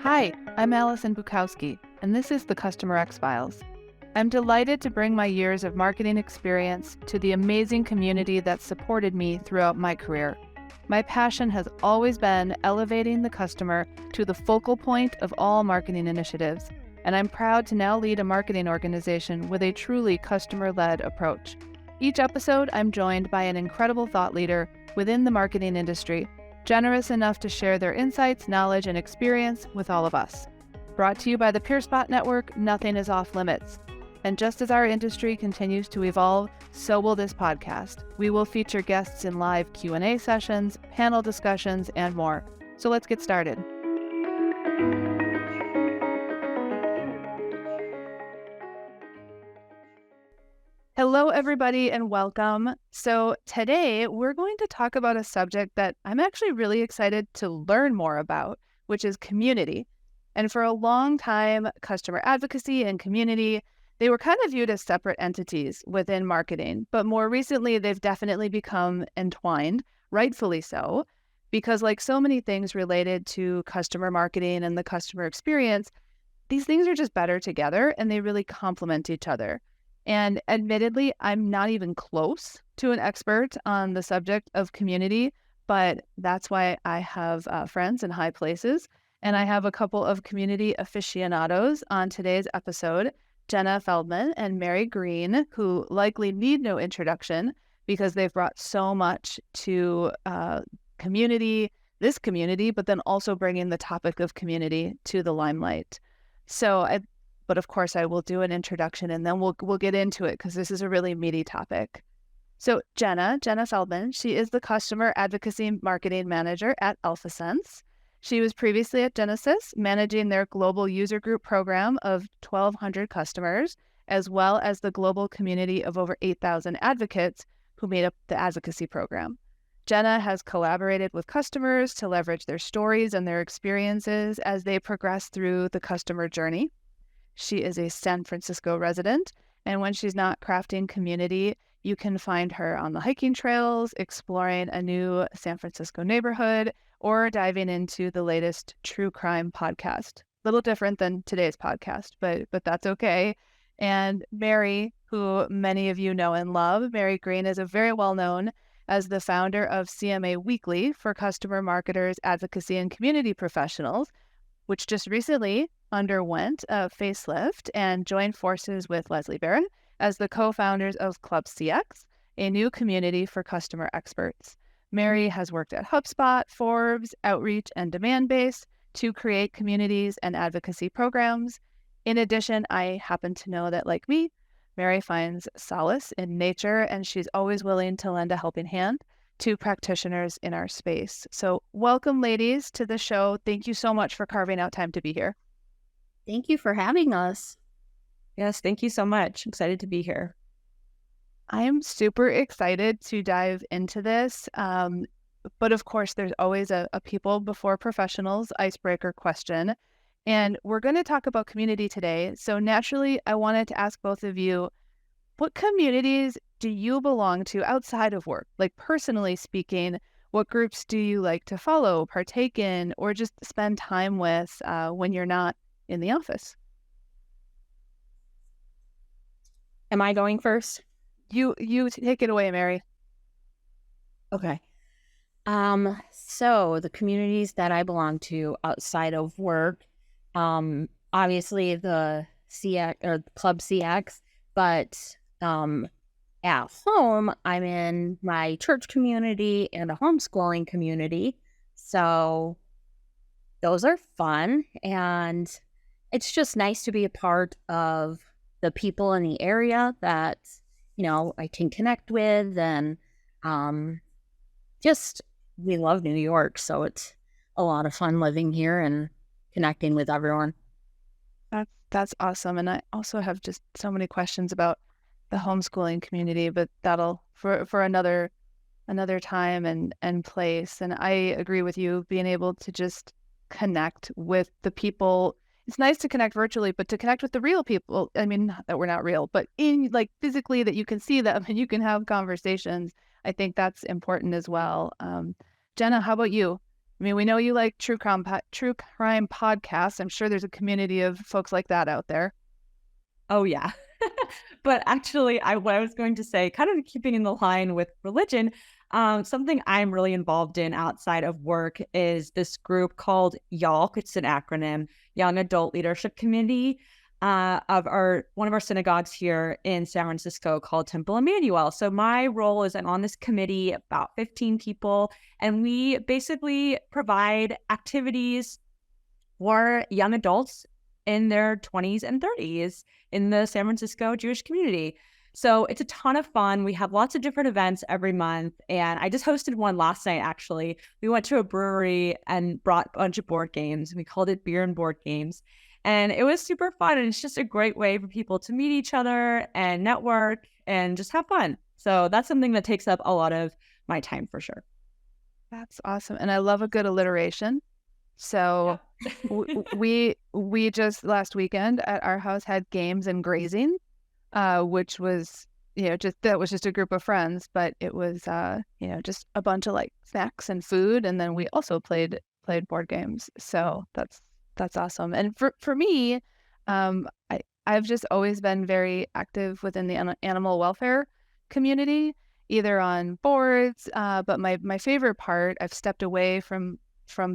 Hi, I'm Allison Bukowski, and this is the CustomerX Files. I'm delighted to bring my years of marketing experience to the amazing community that supported me throughout my career. My passion has always been elevating the customer to the focal point of all marketing initiatives, and I'm proud to now lead a marketing organization with a truly customer-led approach. Each episode, I'm joined by an incredible thought leader within the marketing industry, generous enough to share their insights, knowledge, and experience with all of us. Brought to you by the PeerSpot Network, nothing is off limits. And just as our industry continues to evolve, so will this podcast. We will feature guests in live Q&A sessions, panel discussions, and more. So let's get started. Hello, everybody, and welcome. So today we're going to talk about a subject that I'm actually really excited to learn more about, which is community. And for a long time, customer advocacy and community, they were kind of viewed as separate entities within marketing. But more recently, they've definitely become entwined, rightfully so, because like so many things related to customer marketing and the customer experience, these things are just better together and they really complement each other. And admittedly, I'm not even close to an expert on the subject of community, but that's why I have friends in high places. And I have a couple of community aficionados on today's episode, Jenna Feldman and Mary Green, who likely need no introduction because they've brought so much to this community, but then also bringing the topic of community to the limelight. But of course, I will do an introduction and then we'll get into it because this is a really meaty topic. So Jenna Feldman, she is the Customer Advocacy Marketing Manager at AlphaSense. She was previously at Genesis, managing their global user group program of 1,200 customers, as well as the global community of over 8,000 advocates who made up the advocacy program. Jenna has collaborated with customers to leverage their stories and their experiences as they progress through the customer journey. She is a San Francisco resident, and when she's not crafting community, you can find her on the hiking trails, exploring a new San Francisco neighborhood, or diving into the latest true crime podcast. A little different than today's podcast, but that's okay. And Mary, who many of you know and love, Mary Green is very well known as the founder of CMA Weekly for customer marketers, advocacy, and community professionals, which just recently underwent a facelift and joined forces with Leslie Barron as the co-founders of Club CX, a new community for customer experts. Mary has worked at HubSpot, Forbes, Outreach, and Demandbase to create communities and advocacy programs. In addition, I happen to know that, like me, Mary finds solace in nature, and she's always willing to lend a helping hand to practitioners in our space. So welcome, ladies, to the show. Thank you so much for carving out time to be here. Thank you for having us. Yes, thank you so much. Excited to be here. I am super excited to dive into this. But of course, there's always a people before professionals icebreaker question. And we're going to talk about community today. So naturally, I wanted to ask both of you, what communities do you belong to outside of work? Like personally speaking, what groups do you like to follow, partake in, or just spend time with when you're not in the office? Am I going first? You take it away, Mary. Okay. So the communities that I belong to outside of work, obviously the CX or Club CX, but at home, I'm in my church community and a homeschooling community. So those are fun. And it's just nice to be a part of the people in the area that, I can connect with. And we love New York. So it's a lot of fun living here and connecting with everyone. That's awesome. And I also have just so many questions about the homeschooling community, but that'll for another time and place. And I agree with you, being able to just connect with the people. It's nice to connect virtually, but to connect with the real people, I mean, not that we're not real, but in like physically that you can see them and you can have conversations. I think that's important as well. Jenna, how about you? I mean, we know you like true crime podcasts. I'm sure there's a community of folks like that out there. Oh, yeah. But actually, what I was going to say, kind of keeping in the line with religion, something I'm really involved in outside of work is this group called YALC. It's an acronym, Young Adult Leadership Committee, of one of our synagogues here in San Francisco called Temple Emmanuel. So my role is I'm on this committee, about 15 people, and we basically provide activities for young adults in their 20s and 30s in the San Francisco Jewish community. So it's a ton of fun. We have lots of different events every month. And I just hosted one last night, actually. We went to a brewery and brought a bunch of board games. We called it Beer and Board Games. And it was super fun. And it's just a great way for people to meet each other and network and just have fun. So that's something that takes up a lot of my time for sure. That's awesome. And I love a good alliteration. So we just last weekend at our house had games and grazing, which was, that was just a group of friends, but it was, just a bunch of like snacks and food. And then we also played board games. So that's awesome. And for me, I've just always been very active within the animal welfare community, either on boards, but my favorite part, I've stepped away from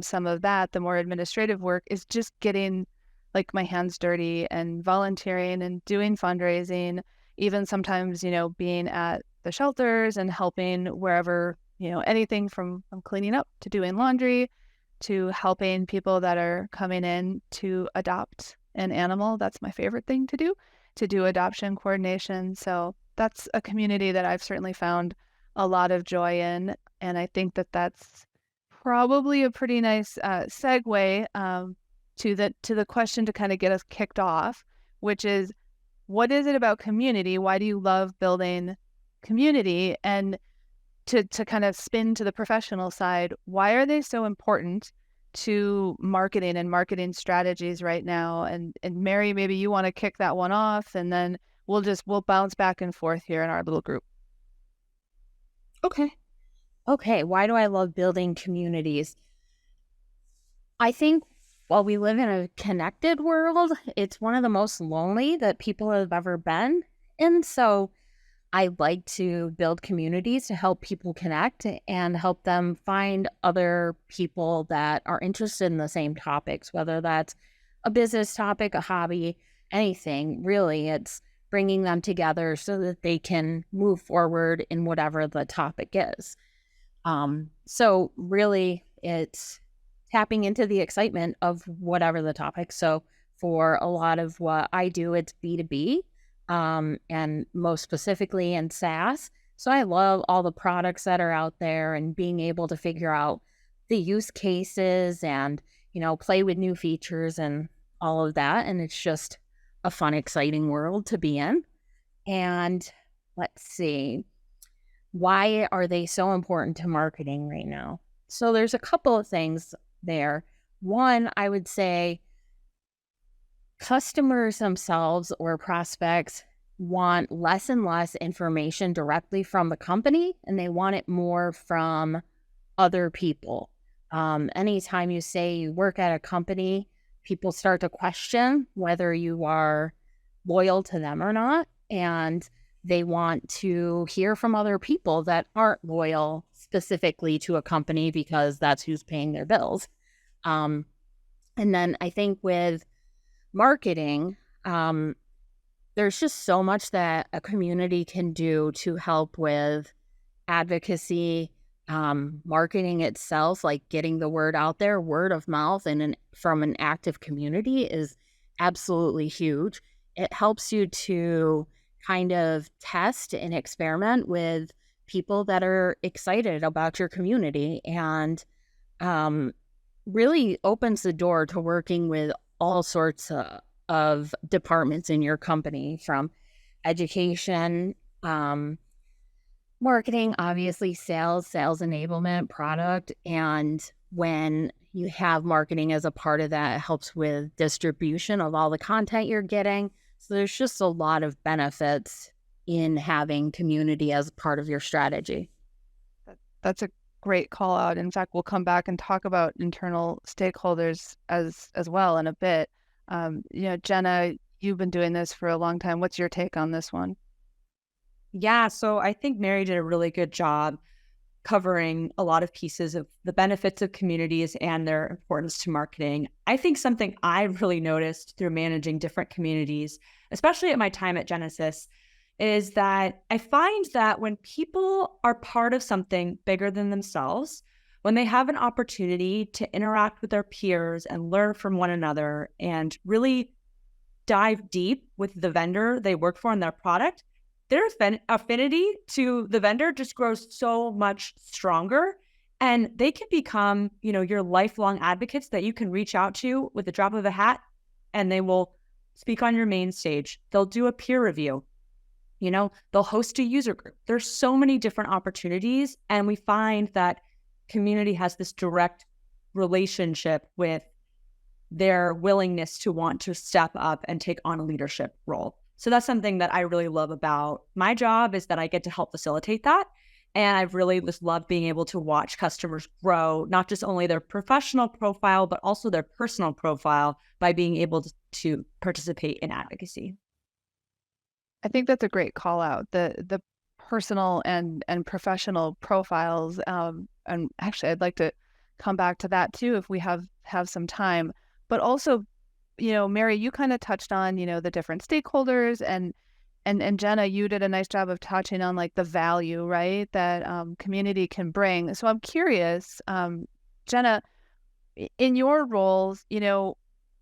some of that, the more administrative work, is just getting like my hands dirty and volunteering and doing fundraising, even sometimes, being at the shelters and helping wherever, anything from cleaning up to doing laundry to helping people that are coming in to adopt an animal. That's my favorite thing to do adoption coordination. So that's a community that I've certainly found a lot of joy in. And I think that that's probably a pretty nice segue to the question to kind of get us kicked off, which is, what is it about community? Why do you love building community? And to kind of spin to the professional side, why are they so important to marketing and marketing strategies right now? And Mary, maybe you want to kick that one off, and then we'll bounce back and forth here in our little group. Okay, why do I love building communities? I think while we live in a connected world, it's one of the most lonely that people have ever been. And so I like to build communities to help people connect and help them find other people that are interested in the same topics, whether that's a business topic, a hobby, anything. Really, it's bringing them together so that they can move forward in whatever the topic is. So really it's tapping into the excitement of whatever the topic. So for a lot of what I do, it's B2B, and most specifically in SaaS. So I love all the products that are out there and being able to figure out the use cases and, play with new features and all of that. And it's just a fun, exciting world to be in. And let's see. Why are they so important to marketing right now? So there's a couple of things there. One, I would say customers themselves or prospects want less and less information directly from the company, and they want it more from other people. Anytime you say you work at a company, people start to question whether you are loyal to them or not. And they want to hear from other people that aren't loyal specifically to a company because that's who's paying their bills. And then I think with marketing, there's just so much that a community can do to help with advocacy, marketing itself, like getting the word out there. Word of mouth and from an active community is absolutely huge. It helps you to kind of test and experiment with people that are excited about your community, and really opens the door to working with all sorts of departments in your company, from education, marketing, obviously sales enablement, product. And when you have marketing as a part of that, it helps with distribution of all the content you're getting. So there's just a lot of benefits in having community as part of your strategy. That's great call out. In fact, we'll come back and talk about internal stakeholders as well in a bit. Jenna, you've been doing this for a long time. What's your take on this one? Yeah, so I think Mary did a really good job covering a lot of pieces of the benefits of communities and their importance to marketing. I think something I really noticed through managing different communities, especially at my time at Genesis, is that I find that when people are part of something bigger than themselves, when they have an opportunity to interact with their peers and learn from one another and really dive deep with the vendor they work for and their product, their affinity to the vendor just grows so much stronger. And they can become, your lifelong advocates that you can reach out to with the drop of a hat, and they will speak on your main stage. They'll do a peer review. They'll host a user group. There's so many different opportunities. And we find that community has this direct relationship with their willingness to want to step up and take on a leadership role. So that's something that I really love about my job, is that I get to help facilitate that. And I've really just loved being able to watch customers grow, not just only their professional profile, but also their personal profile by being able to participate in advocacy. I think that's a great call out. The personal and professional profiles. And actually, I'd like to come back to that too if we have some time. But also, Mary, you kind of touched on, the different stakeholders, and Jenna, you did a nice job of touching on like the value, right, that community can bring. So I'm curious, Jenna, in your roles,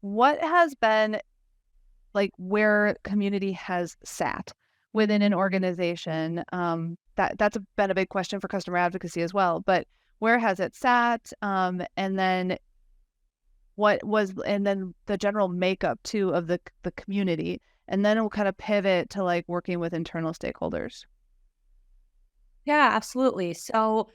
what has been like where community has sat within an organization? That's been a big question for customer advocacy as well. But where has it sat? And then and then the general makeup too of the community, and then we'll kind of pivot to like working with internal stakeholders. Yeah, absolutely. So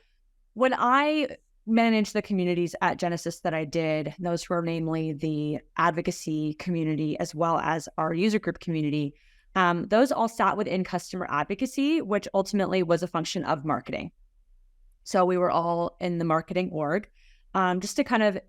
when I managed the communities at Genesis that I did, those were namely the advocacy community as well as our user group community. Those all sat within customer advocacy, which ultimately was a function of marketing. So we were all in the marketing org. Just to kind of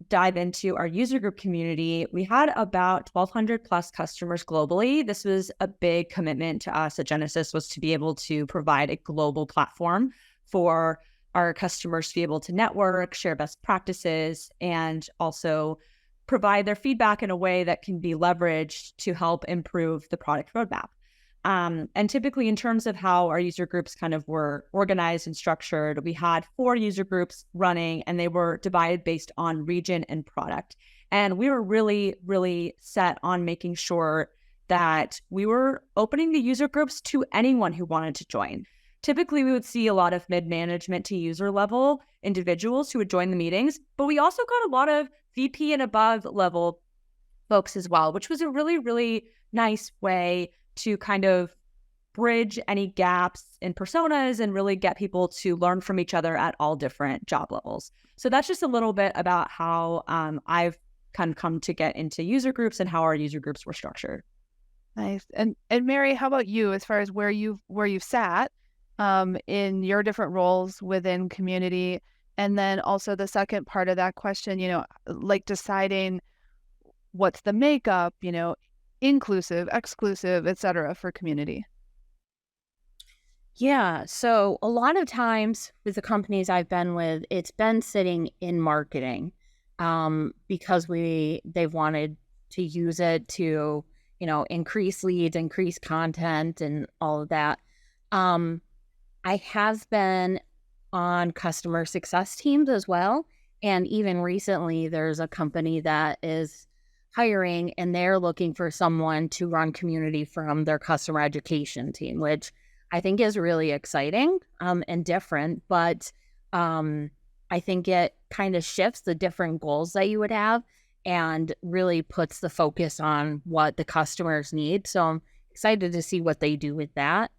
dive into our user group community, we had about 1,200 plus customers globally. This was a big commitment to us at Genesis, was to be able to provide a global platform for our customers to be able to network, share best practices, and also provide their feedback in a way that can be leveraged to help improve the product roadmap. And typically, in terms of how our user groups kind of were organized and structured, we had 4 user groups running, and they were divided based on region and product. And we were really, really set on making sure that we were opening the user groups to anyone who wanted to join. Typically, we would see a lot of mid-management to user level individuals who would join the meetings, but we also got a lot of VP and above level folks as well, which was a really, really nice way to kind of bridge any gaps in personas and really get people to learn from each other at all different job levels. So that's just a little bit about how I've kind of come to get into user groups and how our user groups were structured. Nice. And Mary, how about you, as far as where you've sat in your different roles within community? And then also the second part of that question, like deciding what's the makeup, inclusive, exclusive, et cetera, for community. Yeah. So a lot of times with the companies I've been with, it's been sitting in marketing because they've wanted to use it to, increase leads, increase content, and all of that. I have been on customer success teams as well. And even recently, there's a company that is hiring, and they're looking for someone to run community from their customer education team, which I think is really exciting and different. But I think it kind of shifts the different goals that you would have and really puts the focus on what the customers need. So I'm excited to see what they do with that.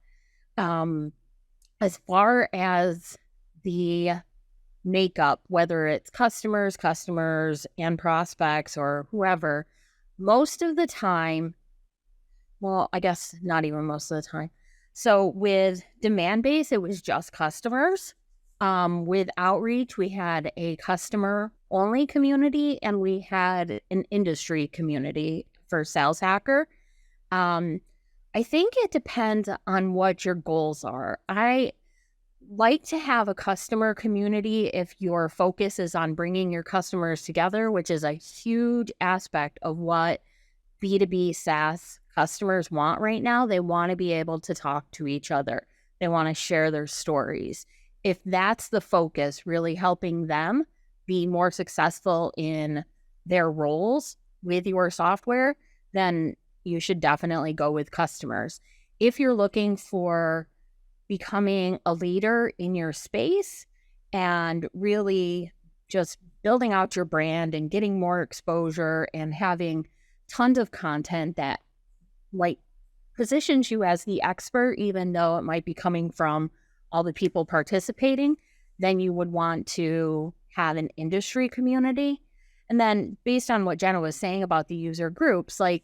As far as the makeup, whether it's customers and prospects or whoever, most of the time, well, I guess not even most of the time. So with demand base, it was just customers. With outreach, we had a customer only community and we had an industry community for Sales Hacker. Um, I think it depends on what your goals are. I like to have a customer community if your focus is on bringing your customers together, which is a huge aspect of what B2B SaaS customers want right now. They want to be able to talk to each other. They want to share their stories. If that's the focus, really helping them be more successful in their roles with your software, then you should definitely go with customers. If you're looking for becoming a leader in your space and really just building out your brand and getting more exposure and having tons of content that like positions you as the expert, even though it might be coming from all the people participating, then you would want to have an industry community. And then based on what Jenna was saying about the user groups, like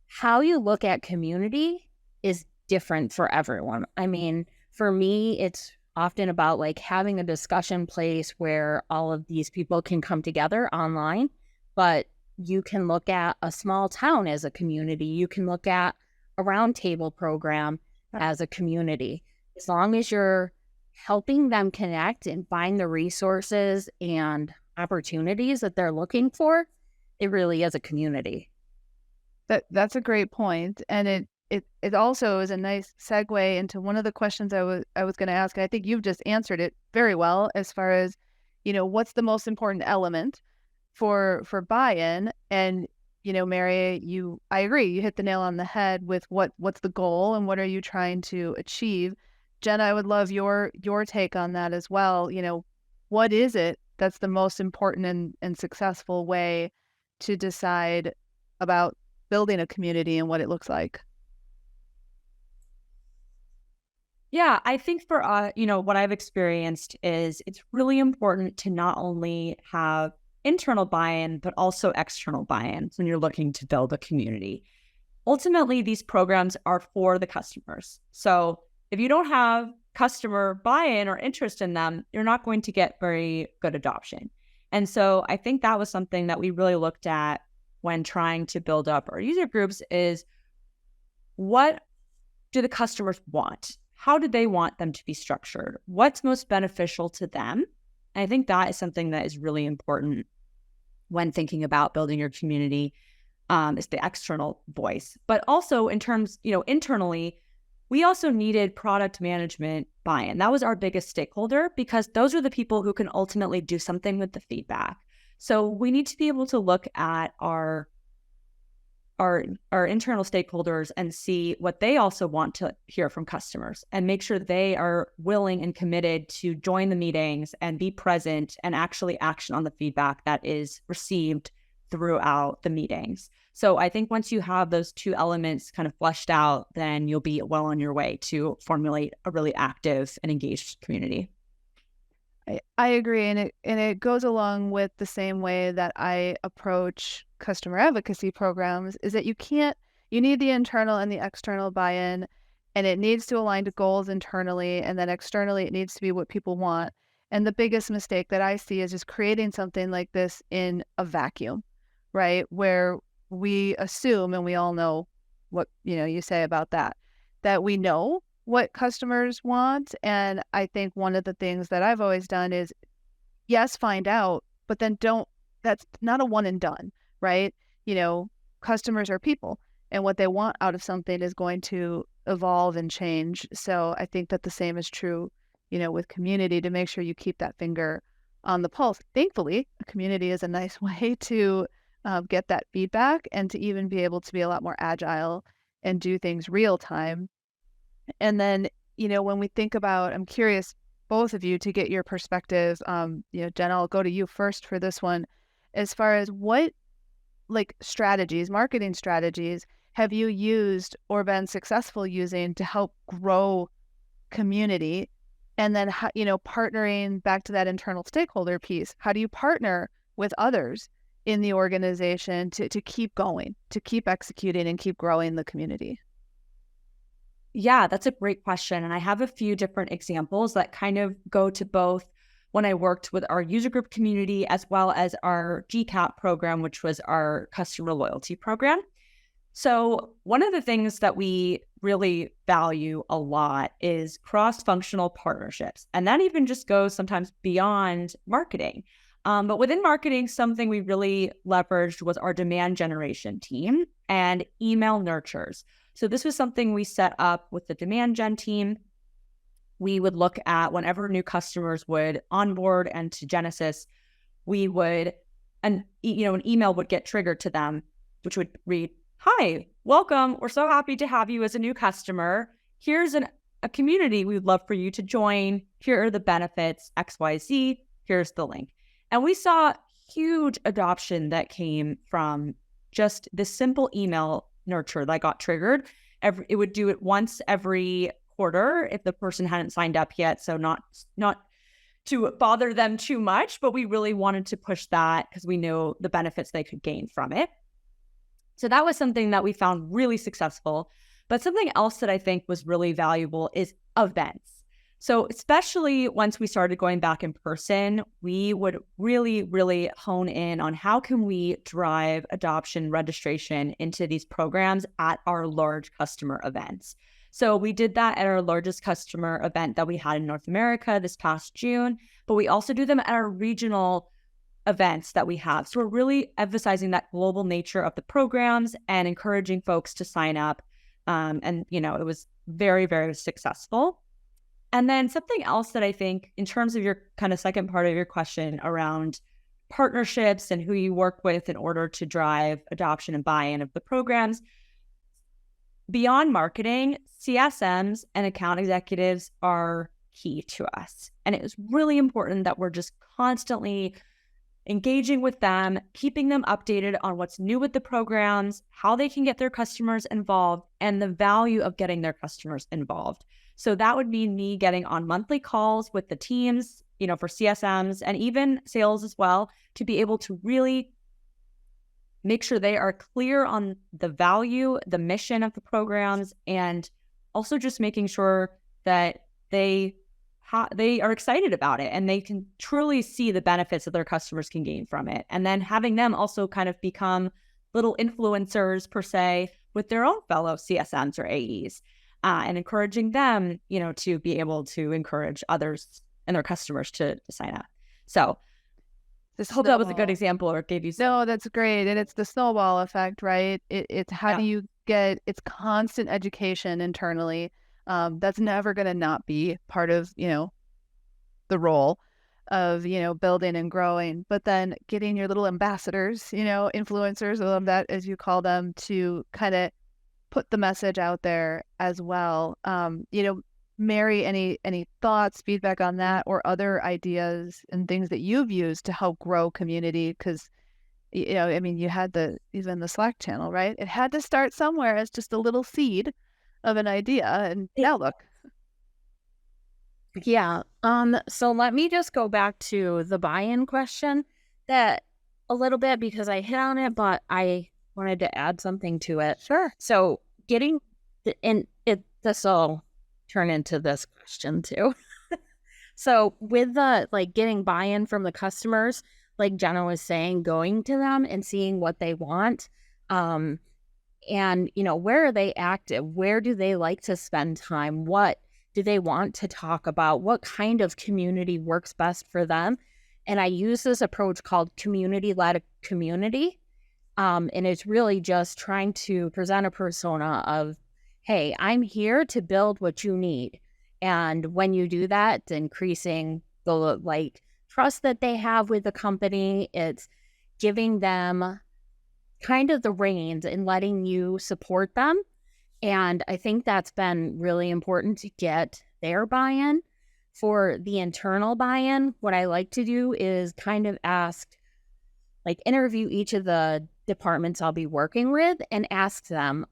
how you look at community is different for everyone. I mean, for me, it's often about like having a discussion place where all of these people can come together online, but you can look at a small town as a community. You can look at a roundtable program as a community. As long as you're helping them connect and find the resources and opportunities that they're looking for, it really is a community. That's a great point, and it also is a nice segue into one of the questions I was going to ask. I think you've just answered it very well as far as, what's the most important element for buy-in. And Mary, I agree, you hit the nail on the head with what's the goal and what are you trying to achieve. Jenna, I would love your take on that as well. What is it that's the most important and successful way to decide about building a community and what it looks like? Yeah, I think for what I've experienced is it's really important to not only have internal buy-in, but also external buy-in when you're looking to build a community. Ultimately, these programs are for the customers. So if you don't have customer buy-in or interest in them, you're not going to get very good adoption. And so I think that was something that we really looked at when trying to build up our user groups is what do the customers want? How do they want them to be structured? What's most beneficial to them? And I think that is something that is really important when thinking about building your community, is the external voice. But also in terms, internally, we also needed product management buy-in. That was our biggest stakeholder because those are the people who can ultimately do something with the feedback. So we need to be able to look at our internal stakeholders and see what they also want to hear from customers and make sure they are willing and committed to join the meetings and be present and actually action on the feedback that is received throughout the meetings. So I think once you have those two elements kind of fleshed out, then you'll be well on your way to formulate a really active and engaged community. I agree, and it goes along with the same way that I approach customer advocacy programs, is that you need the internal and the external buy-in, and it needs to align to goals internally, and then externally it needs to be what people want. And the biggest mistake that I see is just creating something like this in a vacuum, right? Where we assume, and we all know what, you say about that we know what customers want. And I think one of the things that I've always done is, yes, find out, but then that's not a one and done, right? Customers are people, and what they want out of something is going to evolve and change. So I think that the same is true, with community, to make sure you keep that finger on the pulse. Thankfully, a community is a nice way to get that feedback and to even be able to be a lot more agile and do things real time. And then, when we think about, I'm curious, both of you, to get your perspective. Jen, I'll go to you first for this one. As far as what marketing strategies have you used or been successful using to help grow community? And then, partnering back to that internal stakeholder piece, how do you partner with others in the organization to keep going, to keep executing and keep growing the community? Yeah, that's a great question. And I have a few different examples that kind of go to both when I worked with our user group community as well as our GCAP program, which was our customer loyalty program. So one of the things that we really value a lot is cross-functional partnerships. And that even just goes sometimes beyond marketing. But within marketing, something we really leveraged was our demand generation team and email nurtures. So this was something we set up with the demand gen team. We would look at whenever new customers would onboard and to Genesis, we would, an email would get triggered to them, which would read, "Hi, welcome. We're so happy to have you as a new customer. Here's a community we would love for you to join. Here are the benefits, XYZ. Here's the link." And we saw huge adoption that came from just this simple email nurture that got triggered. It would do it once every quarter if the person hadn't signed up yet. So not to bother them too much, but we really wanted to push that because we knew the benefits they could gain from it. So that was something that we found really successful. But something else that I think was really valuable is events. So especially once we started going back in person, we would really, really hone in on how can we drive adoption registration into these programs at our large customer events. So we did that at our largest customer event that we had in North America this past June, but we also do them at our regional events that we have. So we're really emphasizing that global nature of the programs and encouraging folks to sign up. And it was very, very successful. And then something else that I think in terms of your kind of second part of your question around partnerships and who you work with in order to drive adoption and buy-in of the programs, beyond marketing, CSMs and account executives are key to us. And it is really important that we're just constantly engaging with them, keeping them updated on what's new with the programs, how they can get their customers involved, and the value of getting their customers involved. So that would mean me getting on monthly calls with the teams, for CSMs and even sales as well, to be able to really make sure they are clear on the value, the mission of the programs, and also just making sure that they are excited about it and they can truly see the benefits that their customers can gain from it. And then having them also kind of become little influencers per se with their own fellow CSMs or AEs. And encouraging them, to be able to encourage others and their customers to sign up. So I hope that was a good example or gave you some. No, that's great. And it's the snowball effect, right? It's how do you get, it's constant education internally. That's never going to not be part of, the role of, building and growing, but then getting your little ambassadors, influencers, I love that as you call them, to kind of put the message out there as well. Mary, any thoughts, feedback on that, or other ideas and things that you've used to help grow community? Because, you had even the Slack channel, right? It had to start somewhere as just a little seed of an idea, and now look. Yeah. So let me just go back to the buy-in question that a little bit because I hit on it, but I wanted to add something to it. Sure. So this will turn into this question too. So with the getting buy-in from the customers, like Jenna was saying, going to them and seeing what they want, and where are they active? Where do they like to spend time? What do they want to talk about? What kind of community works best for them? And I use this approach called community-led community. And it's really just trying to present a persona of, hey, I'm here to build what you need. And when you do that, it's increasing the trust that they have with the company. It's giving them kind of the reins and letting you support them. And I think that's been really important to get their buy-in. For the internal buy-in, what I like to do is kind of interview each of the departments I'll be working with and ask them,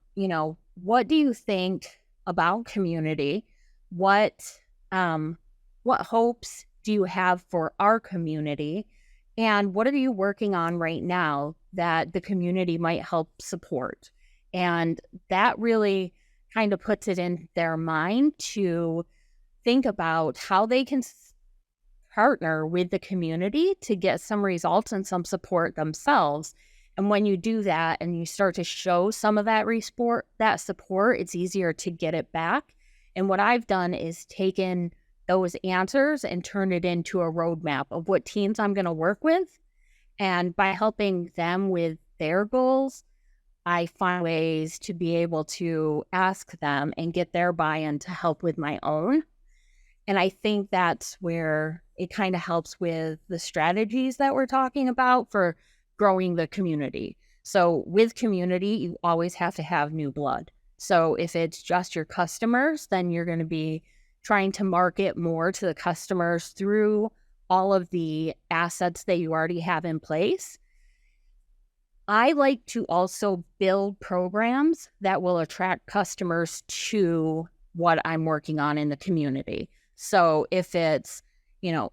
what do you think about community? What hopes do you have for our community? And what are you working on right now that the community might help support? And that really kind of puts it in their mind to think about how they can partner with the community to get some results and some support themselves. And when you do that and you start to show some of that support, it's easier to get it back. And what I've done is taken those answers and turned it into a roadmap of what teams I'm going to work with. And by helping them with their goals, I find ways to be able to ask them and get their buy-in to help with my own. And I think that's where it kind of helps with the strategies that we're talking about for growing the community. So with community, you always have to have new blood. So if it's just your customers, then you're going to be trying to market more to the customers through all of the assets that you already have in place. I like to also build programs that will attract customers to what I'm working on in the community. So if it's,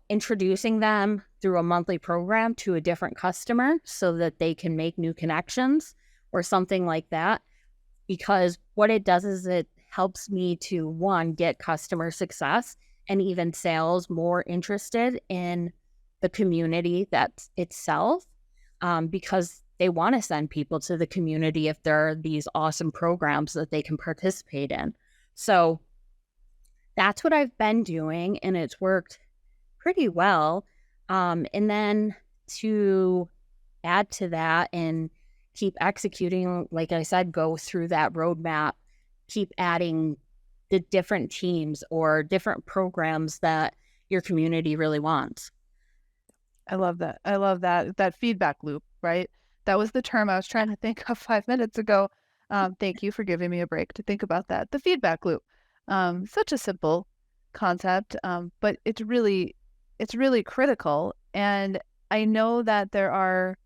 introducing them through a monthly program to a different customer so that they can make new connections or something like that, because what it does is it helps me to, one, get customer success and even sales more interested in the community that's itself, because they want to send people to the community if there are these awesome programs that they can participate in. So that's what I've been doing, and it's worked pretty well. And then to add to that and keep executing, like I said, go through that roadmap, keep adding the different teams or different programs that your community really wants. I love that. I love that feedback loop, right? That was the term I was trying to think of 5 minutes ago. Thank you for giving me a break to think about that. The feedback loop. Such a simple concept, but it's really critical. And I know that there are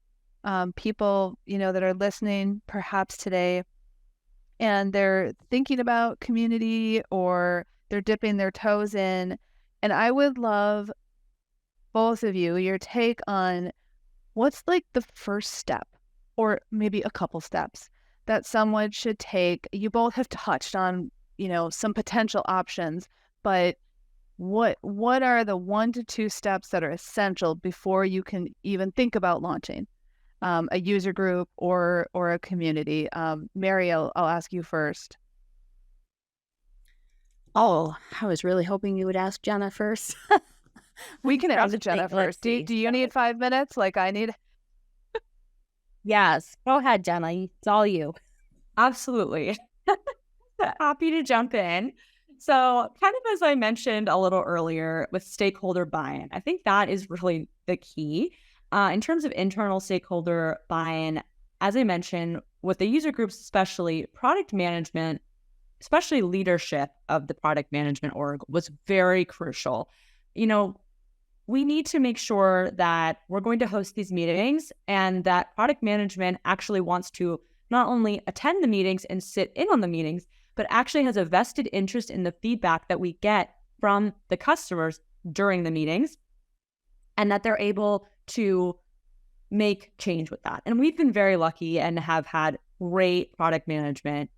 people, that are listening perhaps today, and they're thinking about community or they're dipping their toes in. And I would love both of you, your take on what's like the first step, or maybe a couple steps that someone should take. You both have touched on, some potential options, but what are the 1 to 2 steps that are essential before you can even think about launching a user group or a community? Mary, I'll ask you first. Oh, I was really hoping you would ask Jenna first. We can ask Jenna first. Do you need 5 minutes like I need? Yes. Go ahead, Jenna. It's all you. Absolutely. Happy to jump in. So kind of as I mentioned a little earlier with stakeholder buy-in, I think that is really the key. In terms of internal stakeholder buy-in, as I mentioned, with the user groups, especially product management, especially leadership of the product management org was very crucial. We need to make sure that we're going to host these meetings and that product management actually wants to not only attend the meetings and sit in on the meetings, but actually has a vested interest in the feedback that we get from the customers during the meetings, and that they're able to make change with that. And we've been very lucky and have had great product management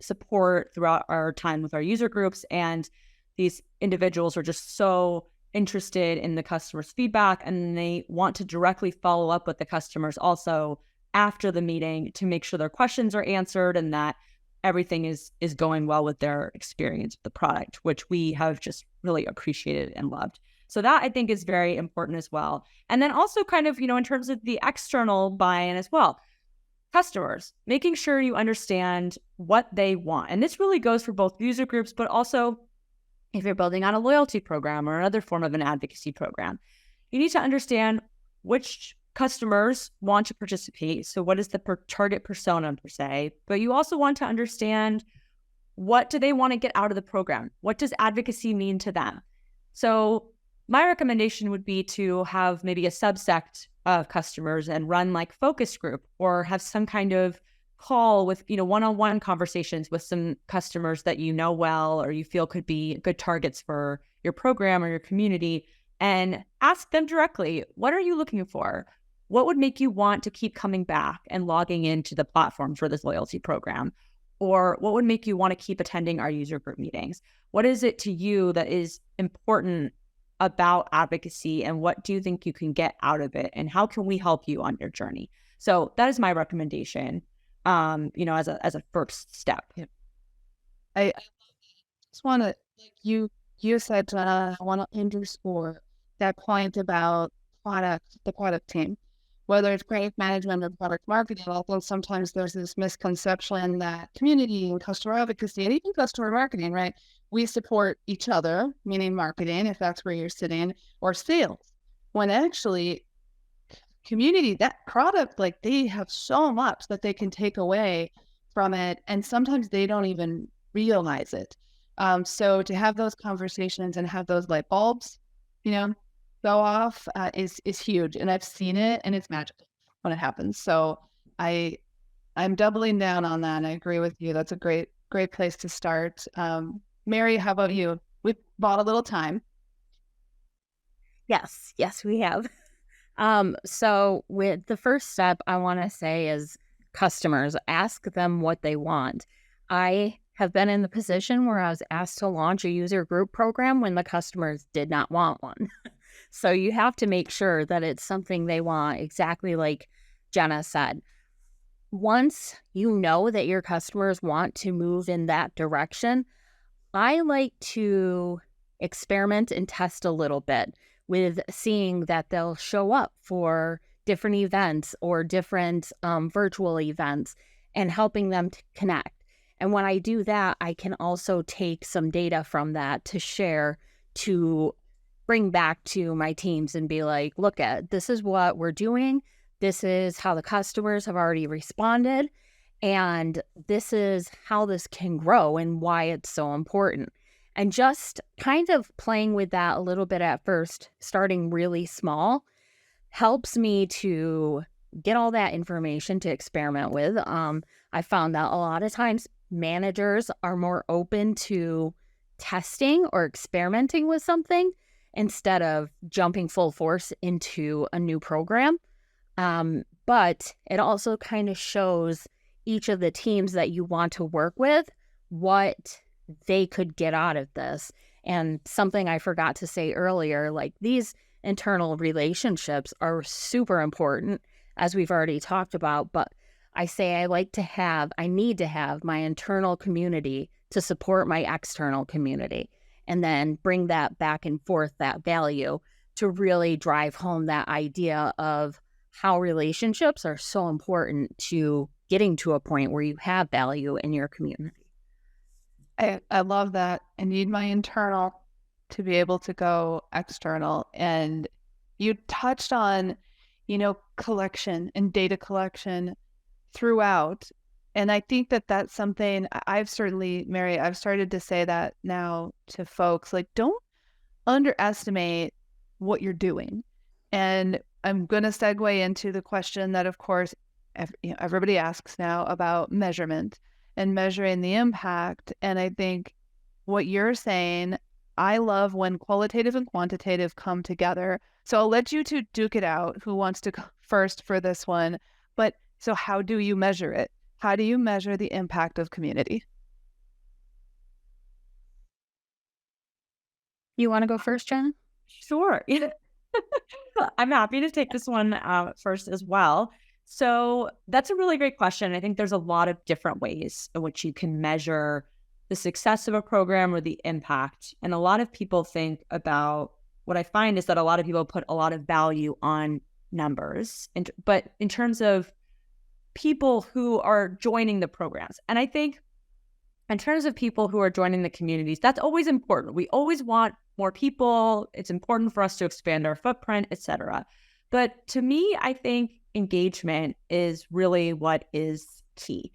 support throughout our time with our user groups. And these individuals are just so interested in the customer's feedback, and they want to directly follow up with the customers also after the meeting to make sure their questions are answered and that everything is going well with their experience with the product, which we have just really appreciated and loved. So that I think is very important as well. And then also kind of, in terms of the external buy-in as well, customers, making sure you understand what they want. And this really goes for both user groups, but also if you're building out a loyalty program or another form of an advocacy program, you need to understand which customers want to participate. So what is the target persona per se? But you also want to understand, what do they want to get out of the program? What does advocacy mean to them? So my recommendation would be to have maybe a subsect of customers and run like focus group, or have some kind of call with, one-on-one conversations with some customers that you know well, or you feel could be good targets for your program or your community, and ask them directly, what are you looking for? What would make you want to keep coming back and logging into the platform for this loyalty program? Or what would make you want to keep attending our user group meetings? What is it to you that is important about advocacy, and what do you think you can get out of it? And how can we help you on your journey? So that is my recommendation, as a first step. Yep. I just want to, like you said, I want to underscore that point about the product team, whether it's product management or product marketing. I think sometimes there's this misconception that community and customer advocacy and even customer marketing, right? We support each other, meaning marketing, if that's where you're sitting, or sales. When actually community, that product, like they have so much that they can take away from it. And sometimes they don't even realize it. So to have those conversations and have those light bulbs, go off is huge. And I've seen it, and it's magical when it happens. So I'm doubling down on that. And I agree with you. That's a great place to start. Mary, how about you? We've bought a little time. Yes, we have. So with the first step, I want to say is customers, ask them what they want. I have been in the position where I was asked to launch a user group program when the customers did not want one. So you have to make sure that it's something they want, exactly like Jenna said. Once you know that your customers want to move in that direction, I like to experiment and test a little bit with seeing that they'll show up for different events or different virtual events and helping them to connect. And when I do that, I can also take some data from that to share, to bring back to my teams and be like, look at, this is what we're doing. This is how the customers have already responded. And this is how this can grow and why it's so important. And just kind of playing with that a little bit at first, starting really small, helps me to get all that information to experiment with. I found that a lot of times managers are more open to testing or experimenting with something instead of jumping full force into a new program. But it also kind of shows each of the teams that you want to work with what they could get out of this. And something I forgot to say earlier, like these internal relationships are super important, as we've already talked about. But I say I need to have my internal community to support my external community, and then bring that back and forth, that value, to really drive home that idea of how relationships are so important to getting to a point where you have value in your community. I love that. I need my internal to be able to go external. And you touched on, collection and data collection throughout. And I think that that's something Mary, I've started to say that now to folks, like, don't underestimate what you're doing. And I'm going to segue into the question that, of course, everybody asks now about measurement and measuring the impact. And I think what you're saying, I love when qualitative and quantitative come together. So I'll let you two duke it out. Who wants to go first for this one? But so how do you measure it? How do you measure the impact of community? You want to go first, Jen? Sure. I'm happy to take this one first as well. So that's a really great question. I think there's a lot of different ways in which you can measure the success of a program or the impact. And a lot of people think about, what I find is that a lot of people put a lot of value on numbers, but in terms of people who are joining the programs. And I think in terms of people who are joining the communities, that's always important. We always want more people. It's important for us to expand our footprint, etc. But to me, I think engagement is really what is key.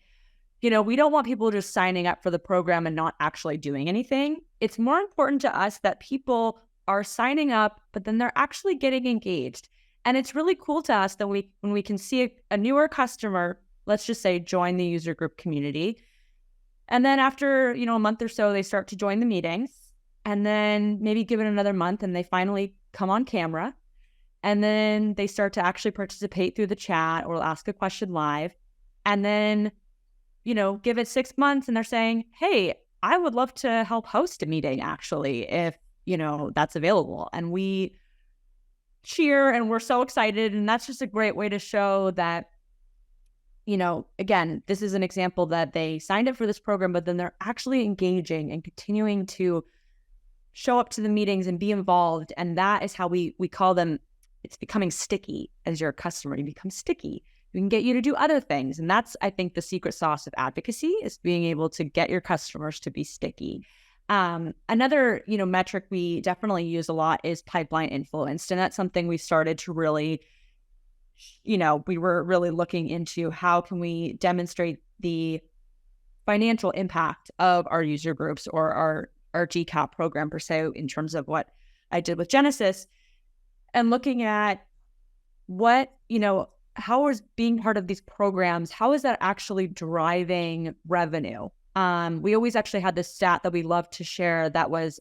We don't want people just signing up for the program and not actually doing anything. It's more important to us that people are signing up, but then they're actually getting engaged. And it's really cool to us that when we can see a newer customer, let's just say, join the user group community. And then after, a month or so, they start to join the meetings. And then maybe give it another month and they finally come on camera. And then they start to actually participate through the chat or ask a question live. And then give it 6 months and they're saying, hey, I would love to help host a meeting actually, if, that's available. And we cheer and we're so excited. And that's just a great way to show that, again, this is an example that they signed up for this program, but then they're actually engaging and continuing to show up to the meetings and be involved. And that is how we call them, it's becoming sticky. As your customer, you become sticky. We can get you to do other things. And that's, I think, the secret sauce of advocacy, is being able to get your customers to be sticky. Another, metric we definitely use a lot is pipeline influenced. And that's something we started to really, we were really looking into how can we demonstrate the financial impact of our user groups or our GCAP program per se, in terms of what I did with Genesis, and looking at what, how is being part of these programs, how is that actually driving revenue? We always actually had this stat that we love to share that was,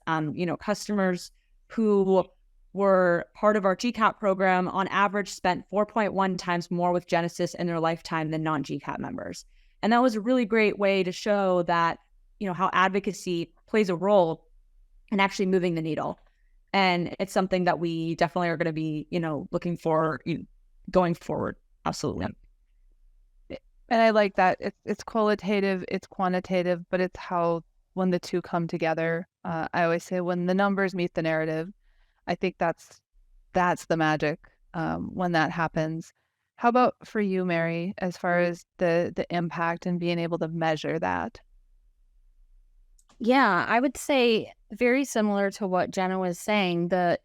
customers who were part of our GCAP program on average spent 4.1 times more with Genesis in their lifetime than non-GCAP members. And that was a really great way to show that, how advocacy plays a role in actually moving the needle. And it's something that we definitely are going to be, looking for going forward. Absolutely. And I like that. It's qualitative, it's quantitative, but it's how, when the two come together. I always say, when the numbers meet the narrative, I think that's the magic when that happens. How about for you, Mary, as far as the impact and being able to measure that? Yeah, I would say very similar to what Jenna was saying, the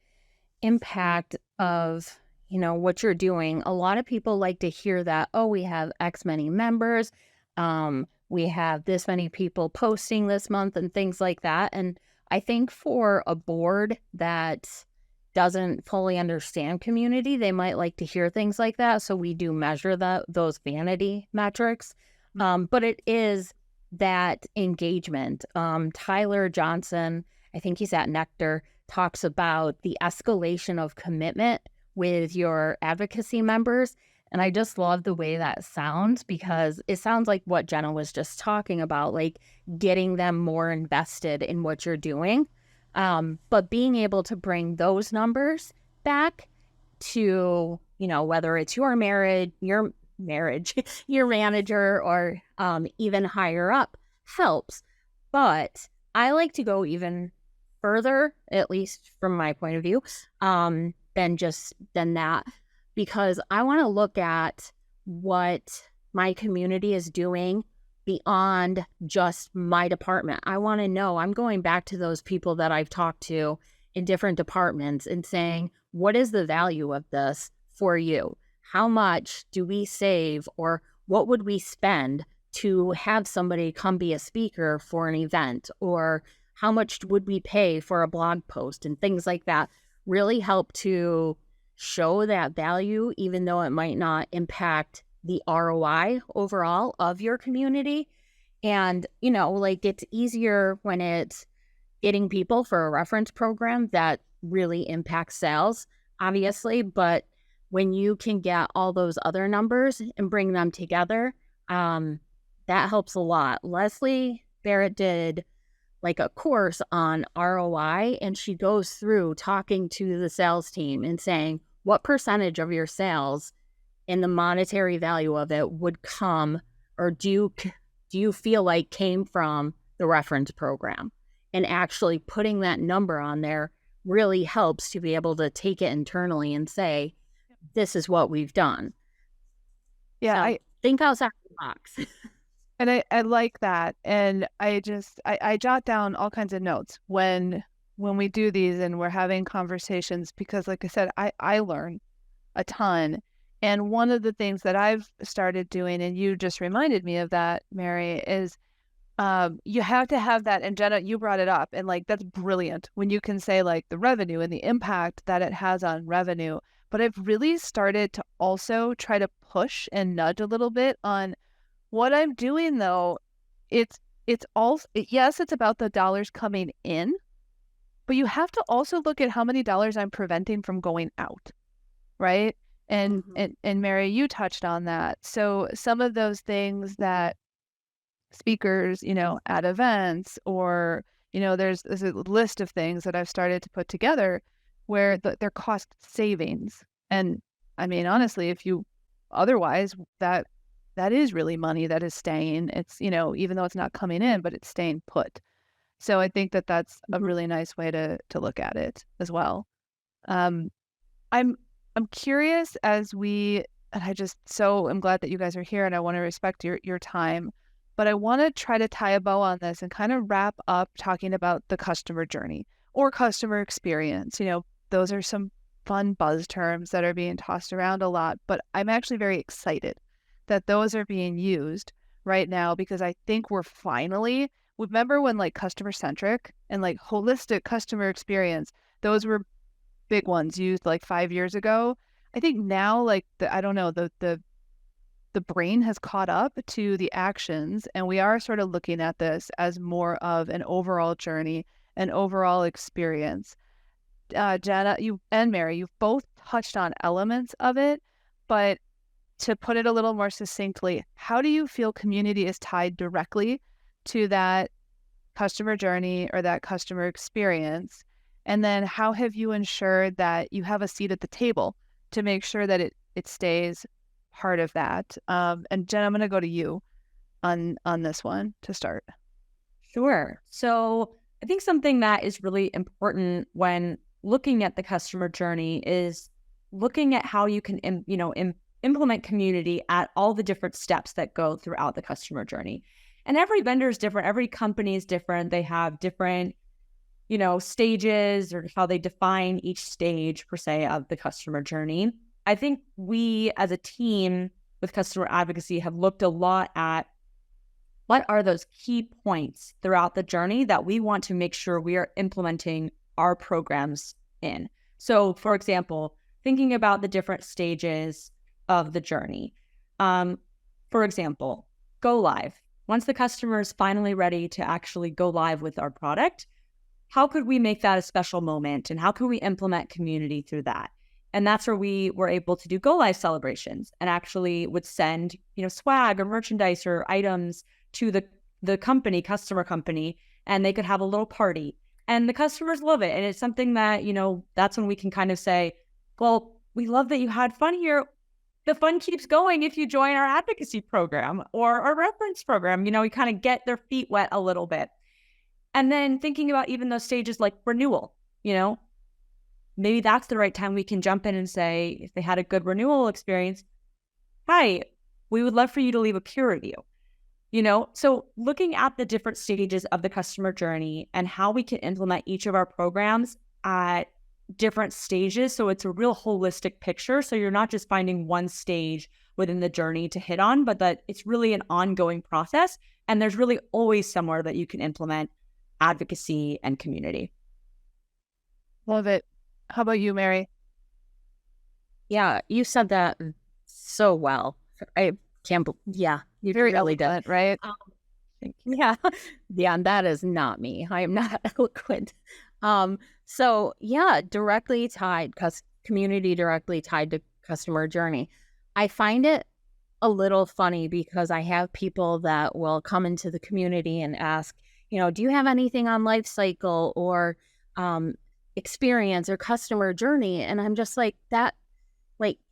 impact of, what you're doing. A lot of people like to hear that, oh, we have X many members, we have this many people posting this month and things like that. And I think for a board that doesn't fully understand community, they might like to hear things like that. So we do measure those vanity metrics. But it is that engagement. Tyler Johnson, I think he's at Nectar, talks about the escalation of commitment with your advocacy members. And I just love the way that sounds, because it sounds like what Jenna was just talking about, like getting them more invested in what you're doing. But being able to bring those numbers back to, whether it's your manager, or even higher up, helps. But I like to go even further, at least from my point of view, than that, because I want to look at what my community is doing beyond just my department. I want to know, I'm going back to those people that I've talked to in different departments and saying, what is the value of this for you? How much do we save, or what would we spend to have somebody come be a speaker for an event, or how much would we pay for a blog post, and things like that really help to show that value, even though it might not impact the ROI overall of your community. And, it's easier when it's getting people for a reference program that really impacts sales, obviously, but when you can get all those other numbers and bring them together, that helps a lot. Leslie Barrett did like a course on ROI, and she goes through talking to the sales team and saying, what percentage of your sales and the monetary value of it would come, or do you feel like came from the reference program? And actually putting that number on there really helps to be able to take it internally and say, this is what we've done. Yeah, so I think outside the box. And I like that. And I jot down all kinds of notes when we do these and we're having conversations, because like I said, I learn a ton. And one of the things that I've started doing, and you just reminded me of that, Mary, is you have to have that. And Jenna, you brought it up, and like, that's brilliant when you can say like the revenue and the impact that it has on revenue. But I've really started to also try to push and nudge a little bit on what I'm doing, though. It's all, yes, it's about the dollars coming in, but you have to also look at how many dollars I'm preventing from going out, right? And Mary, you touched on that. So some of those things that speakers, at events, or, there's a list of things that I've started to put together where they're cost savings. And I mean, honestly, if you otherwise, that is really money that is staying. It's, even though it's not coming in, but it's staying put. So I think that that's a Mhm. really nice way to look at it as well. Um, I'm I'm curious and I just so am glad that you guys are here, and I want to respect your time. But I want to try to tie a bow on this and kind of wrap up talking about the customer journey or customer experience. Those are some fun buzz terms that are being tossed around a lot, but I'm actually very excited that those are being used right now because I think we're finally remember when like customer centric and like holistic customer experience, those were big ones used like 5 years ago. I think now, like I don't know, the brain has caught up to the actions, and we are sort of looking at this as more of an overall journey, an overall experience. Jenna, you and Mary, you've both touched on elements of it, but to put it a little more succinctly, how do you feel community is tied directly to that customer journey or that customer experience? And then how have you ensured that you have a seat at the table to make sure that it stays part of that? And Jen, I'm going to go to you on this one to start. Sure. So I think something that is really important when looking at the customer journey is looking at how you can, implement community at all the different steps that go throughout the customer journey. And every vendor is different. Every company is different. They have different, stages or how they define each stage per se of the customer journey. I think we as a team with customer advocacy have looked a lot at what are those key points throughout the journey that we want to make sure we are implementing our programs in. So, for example, thinking about the different stages of the journey. For example, go live. Once the customer is finally ready to actually go live with our product, how could we make that a special moment, and how can we implement community through that? And that's where we were able to do go live celebrations and actually would send, swag or merchandise or items to the customer company, and they could have a little party. And the customers love it. And it's something that, that's when we can kind of say, well, we love that you had fun here. The fun keeps going if you join our advocacy program or our reference program. You kind of get their feet wet a little bit. And then thinking about even those stages like renewal, maybe that's the right time we can jump in and say, if they had a good renewal experience, hi, we would love for you to leave a peer review. So looking at the different stages of the customer journey and how we can implement each of our programs at different stages. So it's a real holistic picture. So you're not just finding one stage within the journey to hit on, but that it's really an ongoing process. And there's really always somewhere that you can implement advocacy and community. Love it. How about you, Mary? Yeah, you said that so well. I can't yeah, you Very really did. eloquent, right? Yeah. Yeah, and that is not me. I am not eloquent. So yeah, directly tied, community directly tied to customer journey. I find it a little funny because I have people that will come into the community and ask, do you have anything on life cycle or experience or customer journey? And I'm just like,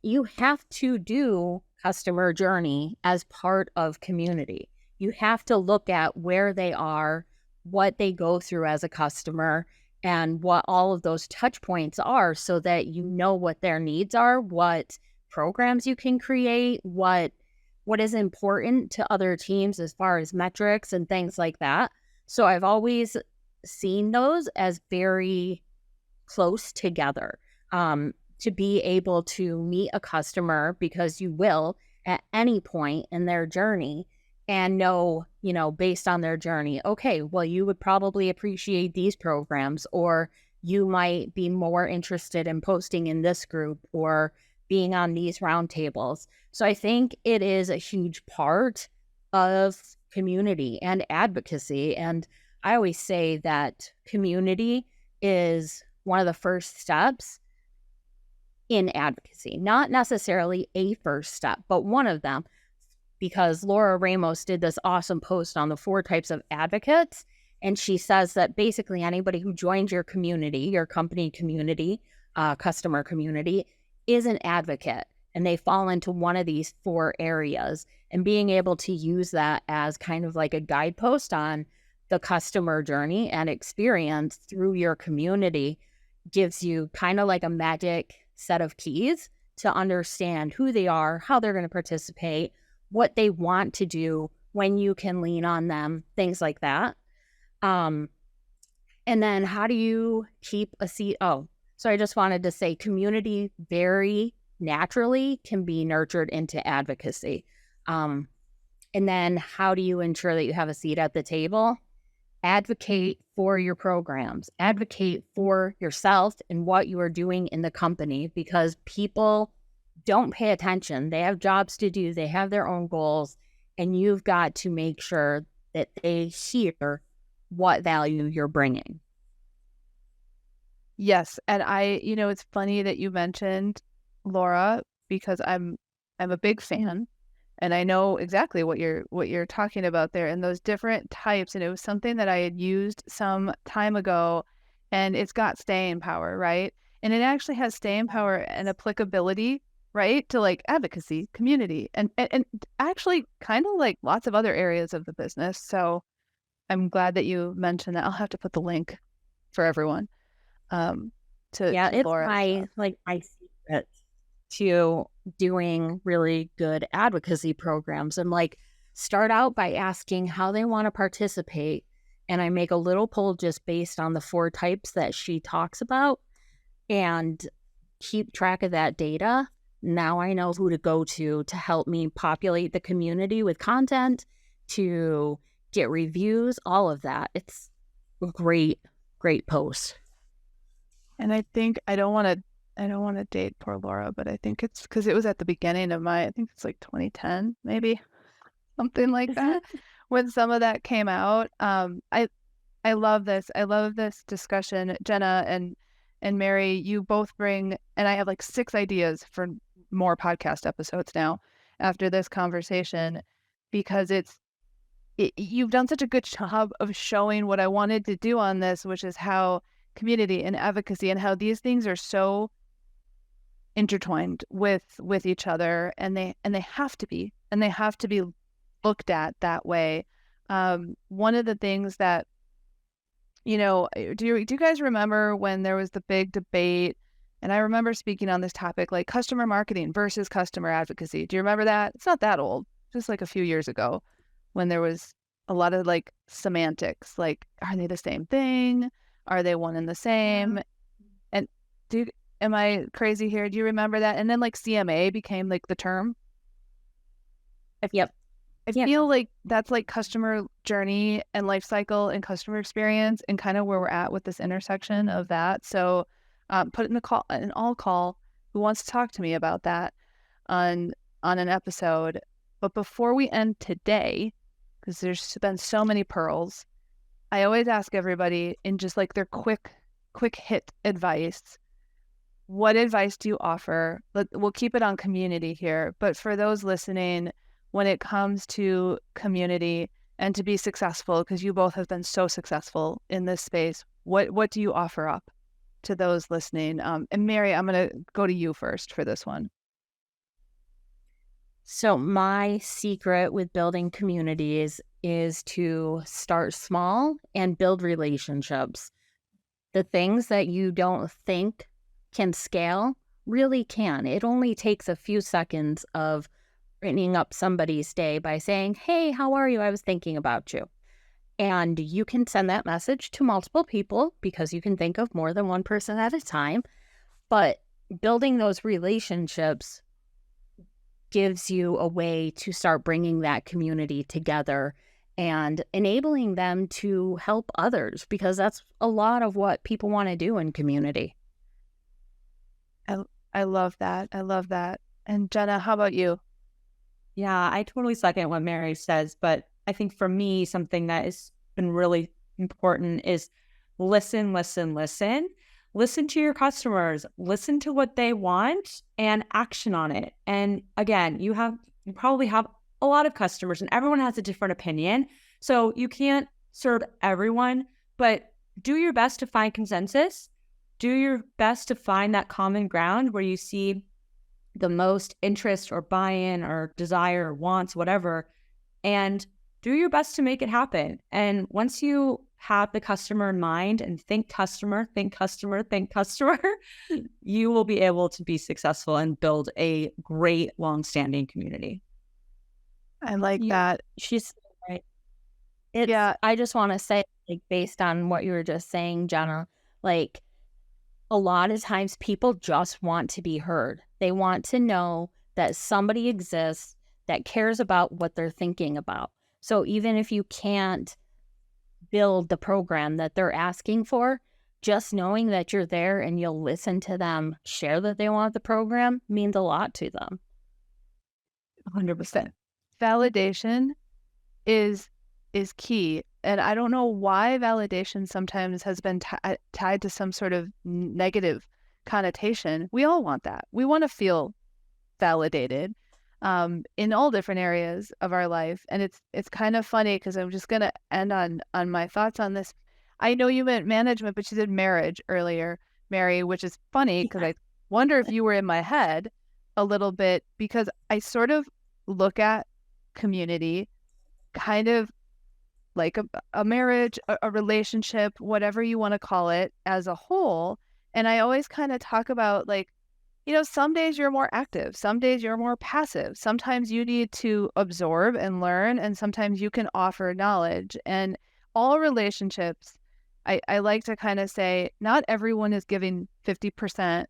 you have to do customer journey as part of community. You have to look at where they are, what they go through as a customer, and what all of those touch points are so that you know what their needs are, what programs you can create, what is important to other teams as far as metrics and things like that. So I've always seen those as very close together. To be able to meet a customer, because you will at any point in their journey, and know, based on their journey, okay, well, you would probably appreciate these programs, or you might be more interested in posting in this group or being on these roundtables. So I think it is a huge part of community and advocacy. And I always say that community is one of the first steps in advocacy, not necessarily a first step, but one of them. because Laura Ramos did this awesome post on the 4 types of advocates. And she says that basically anybody who joins your community, your company community, customer community, is an advocate. And they fall into one of these 4 areas. And being able to use that as kind of like a guidepost on the customer journey and experience through your community gives you kind of like a magic set of keys to understand who they are, how they're going to participate, what they want to do, when you can lean on them, things like that. And then how do you keep a seat? Oh, so I just wanted to say community very naturally can be nurtured into advocacy. And then how do you ensure that you have a seat at the table? Advocate for your programs, advocate for yourself and what you are doing in the company, because people don't pay attention. They have jobs to do, they have their own goals, and you've got to make sure that they hear what value you're bringing. Yes. And it's funny that you mentioned Laura, because I'm a big fan. And I know exactly what you're talking about there, and those different types. And it was something that I had used some time ago, and it's got staying power, right? And it actually has staying power and applicability, right, to like advocacy, community, and actually kind of like lots of other areas of the business. So I'm glad that you mentioned that. I'll have to put the link for everyone. To It's Laura. my secret to doing really good advocacy programs. And like start out by asking how they want to participate. And I make a little poll just based on the 4 types that she talks about and keep track of that data. Now I know who to go to help me populate the community with content, to get reviews, all of that. It's a great post. And I think I don't want to date poor Laura, but I think it's because it was at the beginning of I think it's like 2010, maybe something like that, when some of that came out. I love this. I love this discussion, Jenna and Mary. You both bring, and I have like 6 ideas for more podcast episodes now after this conversation, because you've done such a good job of showing what I wanted to do on this, which is how community and advocacy and how these things are so intertwined with each other, and they have to be, looked at that way. One of the things that, do you guys remember when there was the big debate, and I remember speaking on this topic, like customer marketing versus customer advocacy? Do you remember that? It's not that old, just like a few years ago, when there was a lot of like semantics, like, are they the same thing? Are they one and the same? And am I crazy here? Do you remember that? And then like CMA became like the term. Yep. I feel like that's like customer journey and life cycle and customer experience, and kind of where we're at with this intersection of that. So put in an all call who wants to talk to me about that on an episode. But before we end today, because there's been so many pearls, I always ask everybody in just like their quick hit advice, what advice do you offer? We'll keep it on community here, but for those listening, when it comes to community and to be successful, because you both have been so successful in this space, what do you offer up to those listening? And Mary, I'm going to go to you first for this one. So my secret with building communities is to start small and build relationships. The things that you don't think can scale really can. It only takes a few seconds of brightening up somebody's day by saying, hey, how are you? I was thinking about you. And you can send that message to multiple people because you can think of more than one person at a time. But building those relationships gives you a way to start bringing that community together and enabling them to help others, because that's a lot of what people want to do in community. I love that. I love that. And Jenna, how about you? Yeah, I totally second what Mary says, but I think for me, something that has been really important is listen. Listen to your customers, listen to what they want, and action on it. And again, you probably have a lot of customers and everyone has a different opinion. So you can't serve everyone, but do your best to find consensus. Do your best to find that common ground where you see the most interest or buy-in or desire or wants, whatever, and do your best to make it happen. And once you have the customer in mind and think customer, you will be able to be successful and build a great long-standing community. I like that. She's right. I just want to say, like, based on what you were just saying, Jenna, like, a lot of times people just want to be heard. They want to know that somebody exists that cares about what they're thinking about. So even if you can't build the program that they're asking for, just knowing that you're there and you'll listen to them share that they want the program means a lot to them. 100%. Validation is key. And I don't know why validation sometimes has been tied to some sort of negative connotation. We all want that. We want to feel validated in all different areas of our life. And it's kind of funny because I'm just going to end on my thoughts on this. I know you meant management, but you did marriage earlier, Mary, which is funny because I wonder if you were in my head a little bit, because I sort of look at community kind of like a marriage, a relationship, whatever you want to call it, as a whole. And I always kind of talk about, like, some days you're more active, some days you're more passive. Sometimes you need to absorb and learn, and sometimes you can offer knowledge. And all relationships, I like to kind of say, not everyone is giving 50%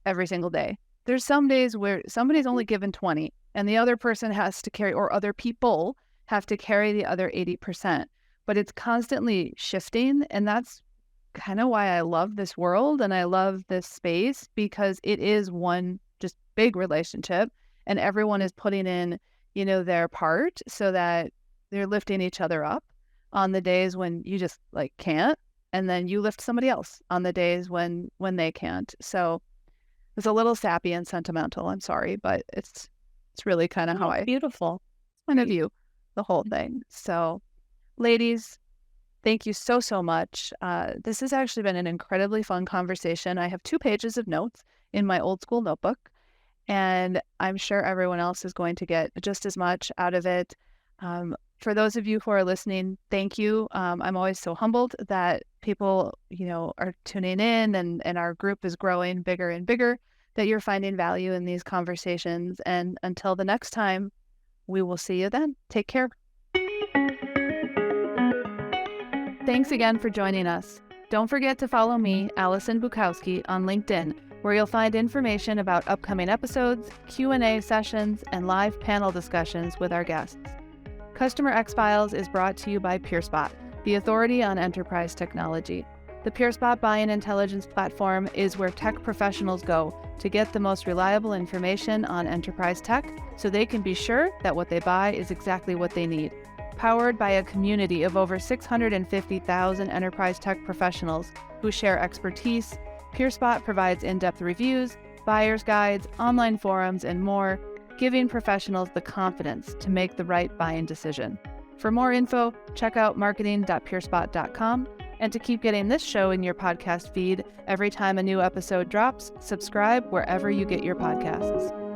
every single day. There's some days where somebody's only given 20 and the other person has to carry, or other people have to carry the other 80%. But it's constantly shifting. And that's kind of why I love this world and I love this space, because it is one just big relationship and everyone is putting in, their part so that they're lifting each other up on the days when you just like can't, and then you lift somebody else on the days when they can't. So it's a little sappy and sentimental. I'm sorry, but it's really kind of how I beautiful point of view the whole thing. So, ladies, thank you so much. This has actually been an incredibly fun conversation. I have 2 pages of notes in my old school notebook, and I'm sure everyone else is going to get just as much out of it. For those of you who are listening, thank you. I'm always so humbled that people, are tuning in and our group is growing bigger and bigger, that you're finding value in these conversations. And until the next time, we will see you then. Take care. Thanks again for joining us. Don't forget to follow me, Allison Bukowski, on LinkedIn, where you'll find information about upcoming episodes, Q&A sessions, and live panel discussions with our guests. CustomerX Files is brought to you by PeerSpot, the authority on enterprise technology. The PeerSpot Buying Intelligence platform is where tech professionals go to get the most reliable information on enterprise tech, so they can be sure that what they buy is exactly what they need. Powered by a community of over 650,000 enterprise tech professionals who share expertise, PeerSpot provides in-depth reviews, buyer's guides, online forums, and more, giving professionals the confidence to make the right buying decision. For more info, check out marketing.peerspot.com. And to keep getting this show in your podcast feed every time a new episode drops, subscribe wherever you get your podcasts.